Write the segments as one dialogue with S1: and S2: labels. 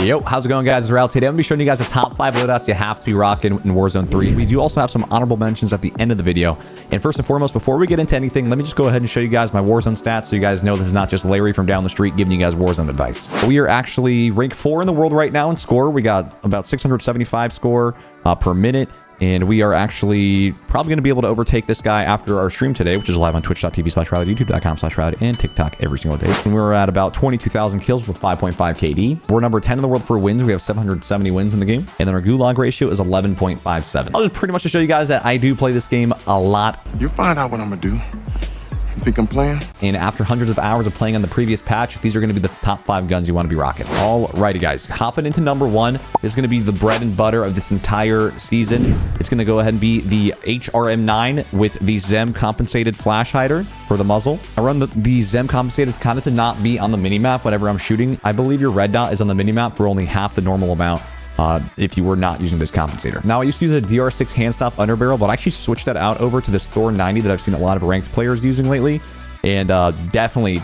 S1: Yo, how's it going, guys? It's Rallied. Today I'm going to be showing you guys the top 5 loadouts you have to be rocking in Warzone 3. We do also have some honorable mentions at the end of the video. And first and foremost, before we get into anything, let me just go ahead and show you guys my Warzone stats so you guys know this is not just Larry from down the street giving you guys Warzone advice. We are actually rank 4 in the world right now in score. We got about 675 score per minute. And we are actually probably going to be able to overtake this guy after our stream today, which is live on twitch.tv/Rallied, youtube.com/Rallied, and TikTok every single day. And we're at about 22,000 kills with 5.5 KD. We're number 10 in the world for wins. We have 770 wins in the game. And then our gulag ratio is 11.57. I'll just pretty much to show you guys that I do play this game a lot.
S2: You'll find out what I'm going to do. You think I'm playing?
S1: And after hundreds of hours of playing on the previous patch, these are going to be the top 5 guns you want to be rocking. Alrighty, guys. Hopping into number 1 is going to be the bread and butter of this entire season. It's going to go ahead and be the HRM9 with the Zem compensated flash hider for the muzzle. I run the Zem compensated kind of to not be on the minimap whenever I'm shooting. I believe your red dot is on the minimap for only half the normal amount. If you were not using this compensator. Now, I used to use a DR6 handstop underbarrel, but I actually switched that out over to this Thor 90 that I've seen a lot of ranked players using lately. And definitely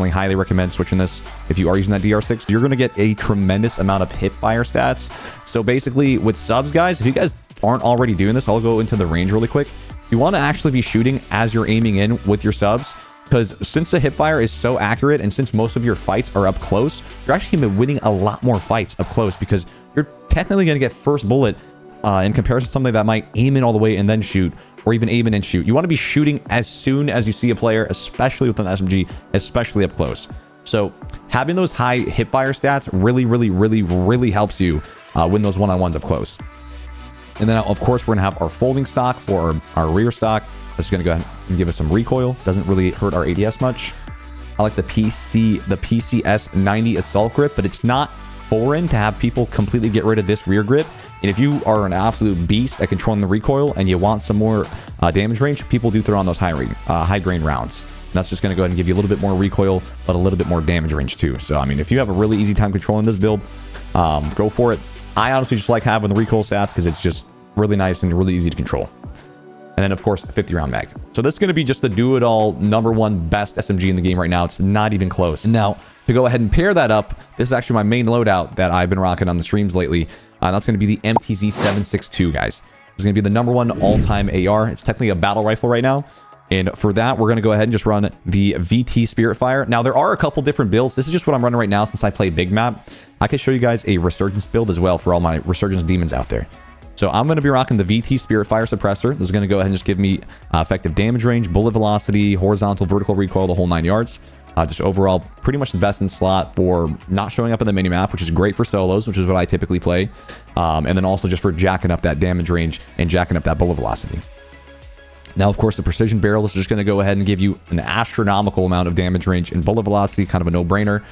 S1: highly recommend switching this if you are using that DR6. You're going to get a tremendous amount of hip fire stats. So basically with subs, guys, if you guys aren't already doing this, I'll go into the range really quick. You want to actually be shooting as you're aiming in with your subs. Because since the hip fire is so accurate and since most of your fights are up close, you're actually going to be winning a lot more fights up close because you're technically going to get first bullet in comparison to somebody that might aim in all the way and then shoot, or even aim in and shoot. You want to be shooting as soon as you see a player, especially with an SMG, especially up close. So having those high hip fire stats really helps you win those one-on-ones up close. And then, of course, we're going to have our folding stock for our rear stock. That's going to go ahead and give us some recoil. Doesn't really hurt our ADS much. I like the PCS 90 assault grip, but it's not foreign to have people completely get rid of this rear grip. And if you are an absolute beast at controlling the recoil and you want some more damage range, people do throw on those high grain rounds. And that's just going to go ahead and give you a little bit more recoil, but a little bit more damage range too. So, I mean, if you have a really easy time controlling this build, go for it. I honestly just like having the recoil stats because it's just really nice and really easy to control. And then, of course, 50 round mag. So this is going to be just the do-it-all #1 best SMG in the game right now. It's not even close. Now, to go ahead and pair that up, this is actually my main loadout that I've been rocking on the streams lately. That's going to be the MTZ 762, guys. It's going to be the #1 all-time AR. It's technically a battle rifle right now. And for that, we're going to go ahead and just run the VT Spirit Fire. Now, there are a couple different builds. This is just what I'm running right now since I play big map. I can show you guys a Resurgence build as well for all my Resurgence demons out there. So I'm going to be rocking the VT Spirit Fire Suppressor. This is going to go ahead and just give me effective damage range, bullet velocity, horizontal, vertical recoil, the whole 9 yards. Just overall, pretty much the best in slot for not showing up in the minimap, which is great for solos, which is what I typically play. And then also just for jacking up that damage range and jacking up that bullet velocity. Now, of course, the precision barrel is just going to go ahead and give you an astronomical amount of damage range and bullet velocity, kind of a no-brainer.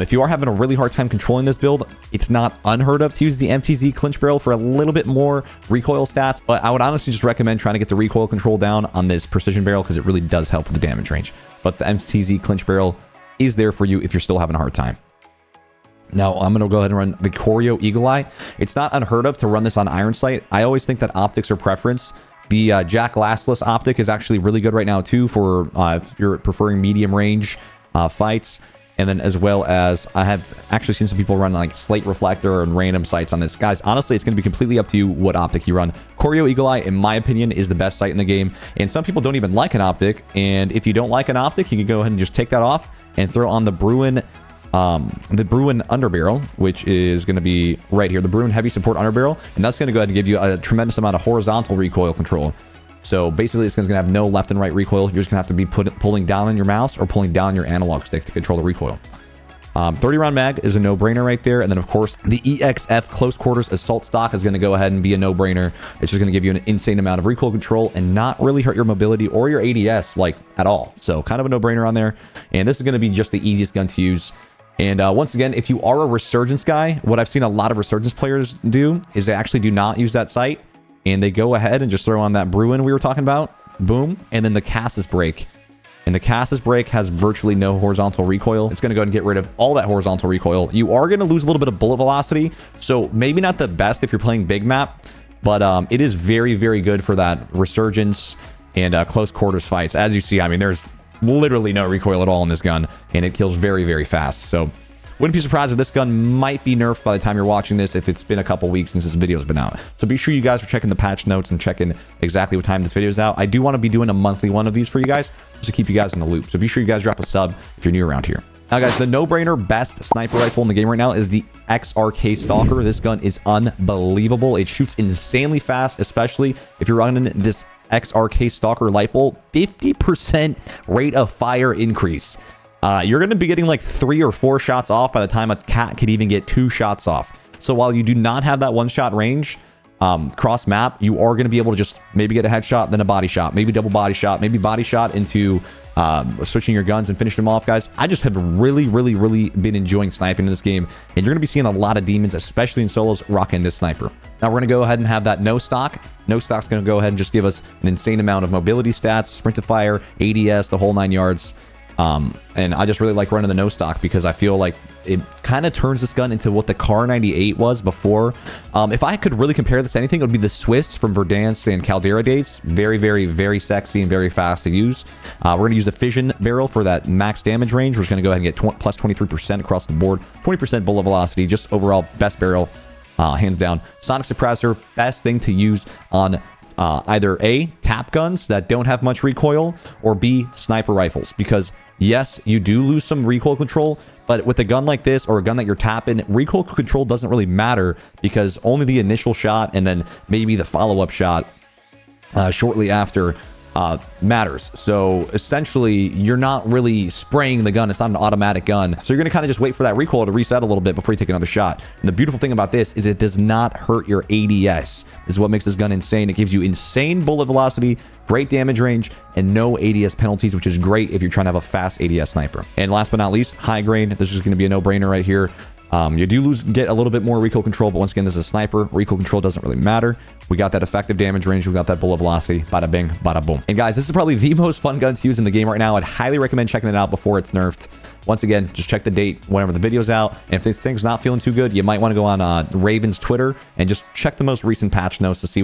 S1: If you are having a really hard time controlling this build, it's not unheard of to use the MTZ clinch barrel for a little bit more recoil stats, but I would honestly just recommend trying to get the recoil control down on this precision barrel because it really does help with the damage range. But the MTZ clinch barrel is there for you if you're still having a hard time. Now, I'm going to go ahead and run the Choreo Eagle Eye. It's not unheard of to run this on Iron Sight. I always think that optics are preference. The Jack Lastless optic is actually really good right now too for if you're preferring medium range fights. And then as well as I have actually seen some people run like slate reflector and random sights on this. Guys, honestly, it's going to be completely up to you what optic you run. Choreo Eagle Eye, in my opinion, is the best sight in the game. And some people don't even like an optic. And if you don't like an optic, you can go ahead and just take that off and throw on the Bruin underbarrel, which is going to be right here, the Bruin heavy support underbarrel, and that's going to go ahead and give you a tremendous amount of horizontal recoil control. So basically, it's going to have no left and right recoil. You're just going to have to be pulling down on your mouse or pulling down your analog stick to control the recoil. 30 round mag is a no-brainer right there. And then, of course, the EXF close quarters assault stock is going to go ahead and be a no-brainer. It's just going to give you an insane amount of recoil control and not really hurt your mobility or your ADS like at all. So kind of a no-brainer on there. And this is going to be just the easiest gun to use. And once again, if you are a Resurgence guy, what I've seen a lot of Resurgence players do is they actually do not use that sight. And they go ahead and just throw on that Bruin we were talking about. Boom. And then the Cassis Brake. And the Cassis Brake has virtually no horizontal recoil. It's going to go ahead and get rid of all that horizontal recoil. You are going to lose a little bit of bullet velocity. So maybe not the best if you're playing big map. But it is very good for that Resurgence and close quarters fights. As you see, I mean, there's literally no recoil at all in this gun. And it kills very fast. So wouldn't be surprised if this gun might be nerfed by the time you're watching this, if it's been a couple weeks since this video's been out. So be sure you guys are checking the patch notes and checking exactly what time this video is out. I do want to be doing a monthly one of these for you guys, just to keep you guys in the loop. So be sure you guys drop a sub if you're new around here. Now, guys, the no-brainer best sniper rifle in the game right now is the XRK Stalker. This gun is unbelievable. It shoots insanely fast, especially if you're running this XRK Stalker light bolt. 50% rate of fire increase. You're going to be getting like 3 or 4 shots off by the time a cat can even get 2 shots off. So while you do not have that one-shot range, cross map, you are going to be able to just maybe get a headshot, then a body shot, maybe double body shot, maybe body shot into switching your guns and finishing them off, guys. I just have really been enjoying sniping in this game, and you're going to be seeing a lot of demons, especially in solos, rocking this sniper. Now we're going to go ahead and have that no stock. No stock's going to go ahead and just give us an insane amount of mobility stats, sprint to fire, ADS, the whole 9 yards. And I just really like running the no stock because I feel like it kind of turns this gun into what the Car 98 was before. If I could really compare this to anything, it would be the Swiss from Verdansk and Caldera days. Very sexy and very fast to use. We're going to use the fission barrel for that max damage range. We're just going to go ahead and get plus 23% across the board, 20% bullet velocity, just overall best barrel, hands down. Sonic suppressor, best thing to use on either A, tap guns that don't have much recoil, or B, sniper rifles, because yes, you do lose some recoil control, but with a gun like this or a gun that you're tapping, recoil control doesn't really matter because only the initial shot and then maybe the follow-up shot shortly after matters. So essentially, you're not really spraying the gun. It's not an automatic gun. So you're going to kind of just wait for that recoil to reset a little bit before you take another shot. And the beautiful thing about this is it does not hurt your ADS. This is what makes this gun insane. It gives you insane bullet velocity, great damage range, and no ADS penalties, which is great if you're trying to have a fast ADS sniper. And last but not least, high grain. This is going to be a no-brainer right here. You do get a little bit more recoil control, but once again, this is a sniper. Recoil control doesn't really matter. We got that effective damage range. We got that bullet velocity. Bada bing, bada boom. And guys, this is probably the most fun gun to use in the game right now. I'd highly recommend checking it out before it's nerfed. Once again, just check the date whenever the video's out. And if this thing's not feeling too good, you might want to go on Raven's Twitter and just check the most recent patch notes to see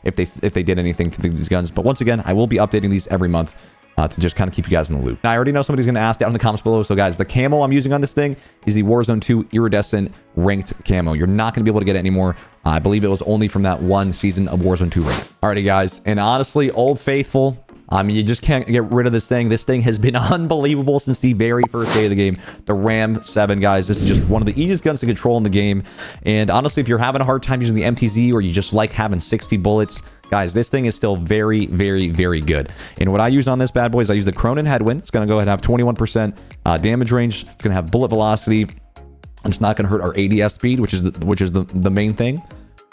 S1: if they did anything to these guns. But once again, I will be updating these every month. To just kind of keep you guys in the loop. Now, I already know somebody's going to ask down in the comments below. So, guys, the camo I'm using on this thing is the Warzone 2 Iridescent Ranked Camo. You're not going to be able to get it anymore. I believe it was only from that one season of Warzone 2 Ranked. Alrighty, guys. And honestly, Old Faithful, I mean, you just can't get rid of this thing. This thing has been unbelievable since the very first day of the game. The Ram 7, guys. This is just one of the easiest guns to control in the game. And honestly, if you're having a hard time using the MTZ or you just like having 60 bullets, guys, this thing is still very good. And what I use on this bad boy is I use the Cronin Headwind. It's going to go ahead and have 21% damage range. It's going to have bullet velocity. It's not going to hurt our ADS speed, which is the main thing.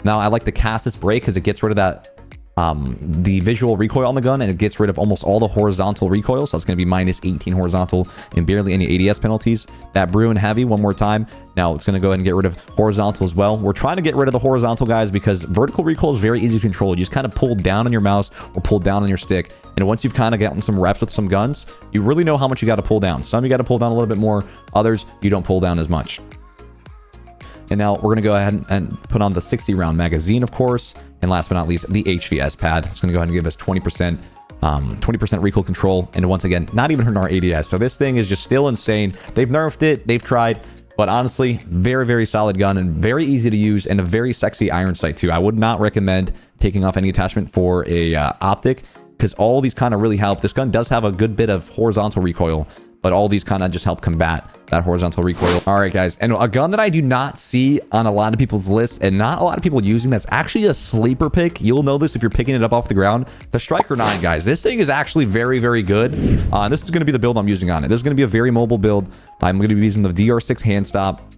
S1: Now, I like the Cassis Brake because it gets rid of that the visual recoil on the gun, and it gets rid of almost all the horizontal recoil. So it's going to be minus 18 horizontal and barely any ADS penalties. That Bruin Heavy, one more time. Now it's going to go ahead and get rid of horizontal as well. We're trying to get rid of the horizontal, guys, because vertical recoil is very easy to control. You just kind of pull down on your mouse or pull down on your stick. And once you've kind of gotten some reps with some guns, you really know how much you got to pull down. Some you got to pull down a little bit more. Others, you don't pull down as much. And now we're going to go ahead and put on the 60 round magazine, of course. And last but not least, the HVS pad. It's going to go ahead and give us 20% recoil control. And once again, not even hurting our ADS. So this thing is just still insane. They've nerfed it. They've tried. But honestly, very solid gun and very easy to use and a very sexy iron sight too. I would not recommend taking off any attachment for a optic because all these kind of really help. This gun does have a good bit of horizontal recoil, but all these kind of just help combat that horizontal recoil. All right, guys. And a gun that I do not see on a lot of people's lists and not a lot of people using that's actually a sleeper pick. You'll know this if you're picking it up off the ground. The Striker 9, guys. This thing is actually very good. And this is going to be the build I'm using on it. This is going to be a very mobile build. I'm going to be using the DR6 hand stop.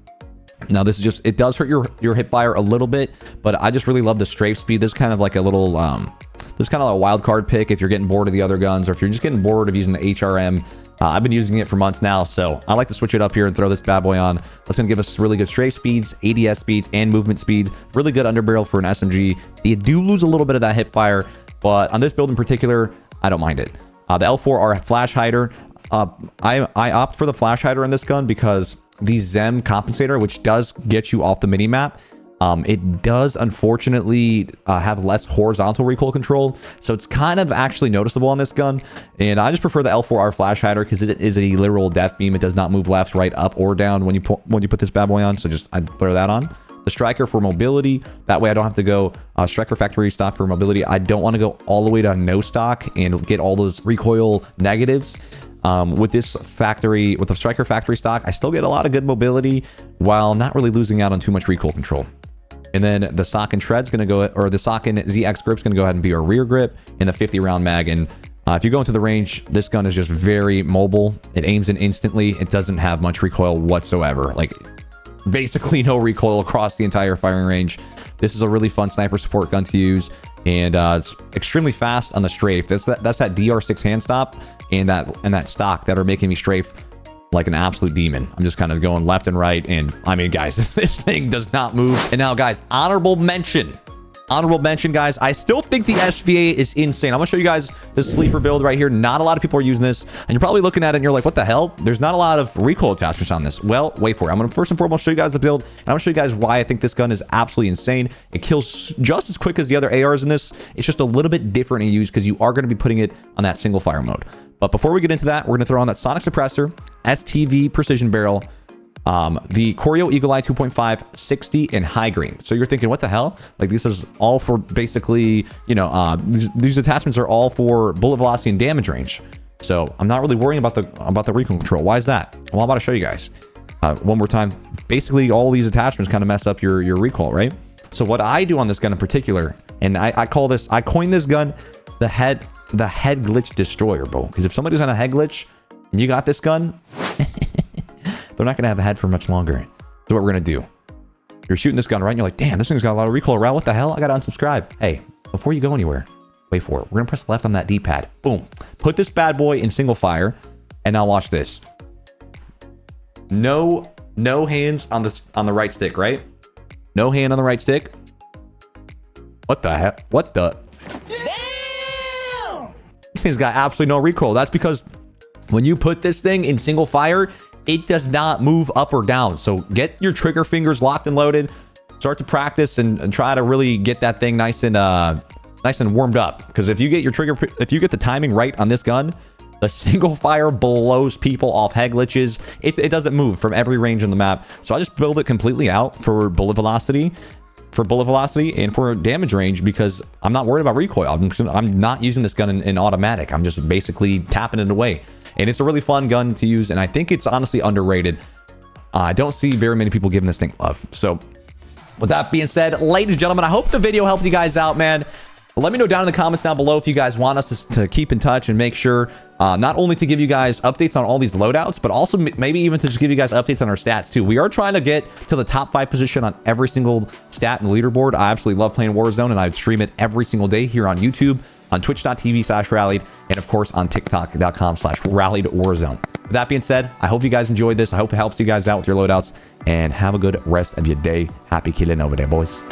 S1: Now, this is just, it does hurt your hip fire a little bit, but I just really love the strafe speed. This is kind of like a little, this is kind of a wild card pick if you're getting bored of the other guns or if you're just getting bored of using the HRM. I've been using it for months now, so I like to switch it up here and throw this bad boy on. That's going to give us really good strafe speeds, ADS speeds, and movement speeds. Really good underbarrel for an SMG. You do lose a little bit of that hip fire, but on this build in particular, I don't mind it. The L4R flash hider. I opt for the flash hider in this gun because the Zem compensator, which does get you off the mini map, It does unfortunately have less horizontal recoil control, so it's kind of actually noticeable on this gun. And I just prefer the L4R flash hider because it is a literal death beam. It does not move left, right, up, or down when you put this bad boy on. So just I'd throw that on. The striker for mobility. That way I don't have to go striker factory stock for mobility. I don't want to go all the way to no stock and get all those recoil negatives. With the striker factory stock, I still get a lot of good mobility while not really losing out on too much recoil control. And then the sock and tread's going to go, or the sock and ZX grip's going to go ahead and be our rear grip in the 50 round mag. And if you go into the range, this gun is just very mobile. It aims in instantly. It doesn't have much recoil whatsoever. Like basically no recoil across the entire firing range. This is a really fun sniper support gun to use. And it's extremely fast on the strafe. That's that DR6 hand stop and that stock that are making me strafe like an absolute demon. I'm just kind of going left and right. And I mean, guys, this thing does not move. And now, guys, honorable mention, guys. I still think the SVA is insane. I'm gonna show you guys the sleeper build right here. Not a lot of people are using this, and you're probably looking at it and you're like, what the hell? There's not a lot of recoil attachments on this. Well, wait for it. I'm gonna first and foremost show you guys the build, and I'm gonna show you guys why I think this gun is absolutely insane. It kills just as quick as the other ARs in this. It's just a little bit different in use because you are going to be putting it on that single fire mode. But before we get into that, we're going to throw on that sonic suppressor, STV precision barrel, the Corio Eagle Eye 2.5, 60, and high green. So you're thinking, what the hell? Like, this is all for basically, you know, these attachments are all for bullet velocity and damage range. So I'm not really worrying about the recoil control. Why is that? Well, I'm about to show you guys. One more time. Basically, all these attachments kind of mess up your recoil, right? So what I do on this gun in particular, and I coined this gun the head glitch destroyer, bro. Because if somebody's on a head glitch and you got this gun, they're not going to have a head for much longer. So what we're going to do, you're shooting this gun, right? And you're like, damn, this thing's got a lot of recoil around. What the hell? I got to unsubscribe. Hey, before you go anywhere, wait for it. We're going to press left on that D-pad. Boom. Put this bad boy in single fire. And now watch this. No hands on the right stick, right? No hand on the right stick. What the heck? What the? Damn! This thing's got absolutely no recoil. That's because when you put this thing in single fire, it does not move up or down. So get your trigger fingers locked and loaded. Start to practice and try to really get that thing nice and warmed up. Because if you get the timing right on this gun, the single fire blows people off head glitches. It doesn't move from every range on the map. So I just build it completely out for bullet velocity. And for damage range, because I'm not worried about recoil. I'm not using this gun in automatic. I'm just basically tapping it away. And it's a really fun gun to use, and I think it's honestly underrated. I don't see very many people giving this thing love. So with that being said, ladies and gentlemen, I hope the video helped you guys out, man. Let me know down in the comments down below if you guys want us to keep in touch and make sure not only to give you guys updates on all these loadouts, but also maybe even to just give you guys updates on our stats too. We are trying to get to the top 5 position on every single stat in the leaderboard. I absolutely love playing Warzone, and I stream it every single day here on YouTube, on twitch.tv/rallied, and of course on tiktok.com/rallieedwarzone. With that being said, I hope you guys enjoyed this. I hope it helps you guys out with your loadouts, and have a good rest of your day. Happy killing over there, boys.